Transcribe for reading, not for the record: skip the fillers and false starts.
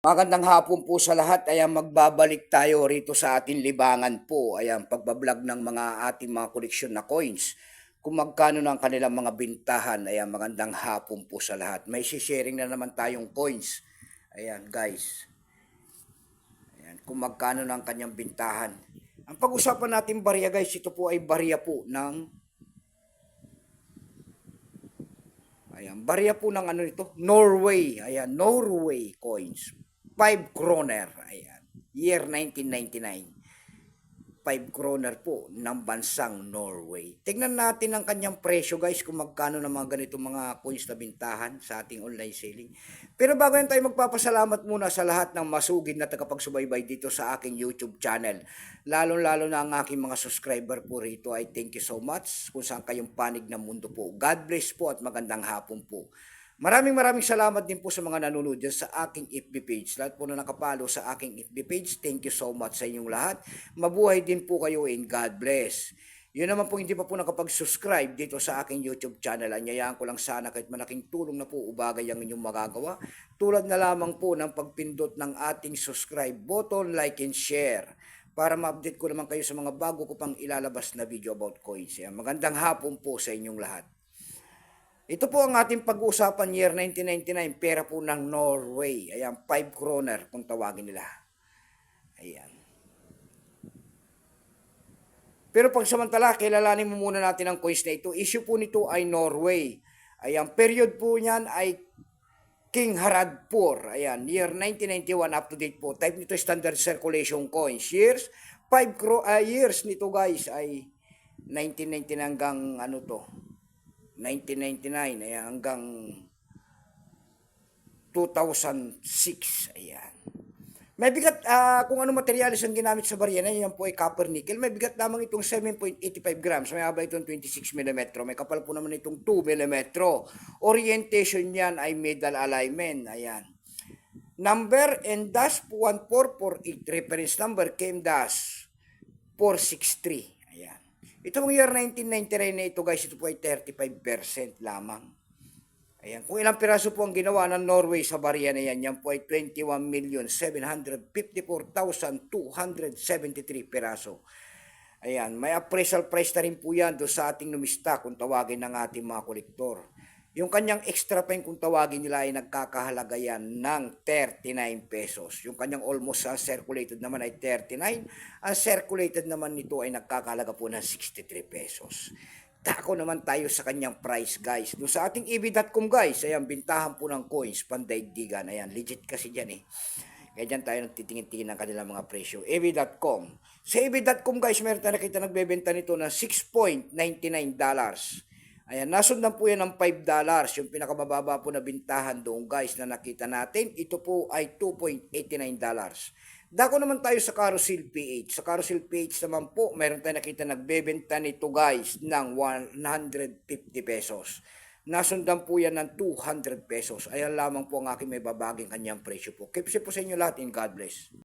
Magandang hapon po sa lahat. Ayan, magbabalik tayo rito sa ating libangan po. Ayan, pagbablog ng mga ating mga koleksyon na coins. Kung magkano ng kanilang mga bintahan. Ayan, magandang hapon po sa lahat. May sharing na naman tayong coins. Ayan, guys. Ayan, kung magkano ng kanyang bintahan. Ang pag-usapan natin barya, guys, ito po ay barya po ng barya po ng ano ito? Norway. Ayan, Norway coins. 5 kroner. Ayan. Year 1999. 5 kroner po ng bansang Norway. Tingnan natin ang kanyang presyo, guys, kung magkano ng mga ganito mga coins na bintahan sa ating online selling. Pero bago yan tayo, magpapasalamat muna sa lahat ng masugid na tagapagsubaybay dito sa aking YouTube channel. Lalo-lalo na ang aking mga subscriber po rito ay thank you so much kung saan kayong panig ng mundo po. God bless po at magandang hapon po. Maraming salamat din po sa mga nanonood dyan sa aking FB page. Lahat po na nakapalo sa aking FB page, thank you so much sa inyong lahat. Mabuhay din po kayo and God bless. Yun naman po hindi pa po nakapag-subscribe dito sa aking YouTube channel. Anyayaan ko lang sana kahit malaking tulong na po ubagay ang inyong magagawa. Tulad na lamang po ng pagpindot ng ating subscribe button, like and share. Para ma-update ko naman kayo sa mga bago ko pang ilalabas na video about coins. Magandang hapon po sa inyong lahat. Ito po ang ating pag-uusapan year 1999, pera po ng Norway. Ayan, 5 kroner kung tawagin nila. Ayan. Pero pagsamantala, kilalanin mo muna natin ang coins na ito. Issue po nito ay Norway. Ayan, period po niyan ay King Harald IV. Ayan, year 1991 up to date po. Type nito standard circulation coins. Years, 5 years nito guys ay 1999 hanggang ano to. 1999 ayan, hanggang 2006 ayan. May bigat kung ano materialis ang ginamit sa barya na yan po ay copper nickel. May bigat lamang itong 7.85 grams. May haba itong 26 mm. May kapal po naman itong 2 mm. Orientation niyan ay middle alignment. Ayan. Number and dash 1448. Reference number came dash 463. Itong year 1999 na ito guys, ito po ay 35% lamang. Ayan. Kung ilang piraso po ang ginawa ng Norway sa barya na yan, yan po ay 21,754,273 piraso. Ayan. May appraisal price na rin po yan doon sa ating numista kung tawagin ng ating mga kolektor. Yung kanyang extra pen kung tawagin nila ay nagkakahalaga yan ng 39 pesos. Yung kanyang almost circulated naman ay 39. Ang circulated naman nito ay nagkakahalaga po ng 63 pesos. Tako naman tayo sa kanyang price guys. Doon sa ating ev.com guys, ayan, bintahan po ng coins, pandaigdigan. Ayan, legit kasi dyan eh. Kaya dyan tayo nagtitingin-tingin ng kanilang mga presyo. ev.com. Sa ev.com guys, meron tayo nakita nagbebenta nito ng $6.99. Ayan, nasundan po yan ng $5. Yung pinakamababa po na bintahan doon guys na nakita natin. Ito po ay $2.89. Dako naman tayo sa Carousel PH. Sa Carousel PH naman po, meron tayo nakita nagbebenta nito guys ng 150 pesos. Nasundan po yan ng 200 pesos. Ayan lamang po ang aking may babaging kanyang presyo po. Keep safe po sa inyo lahat and God bless.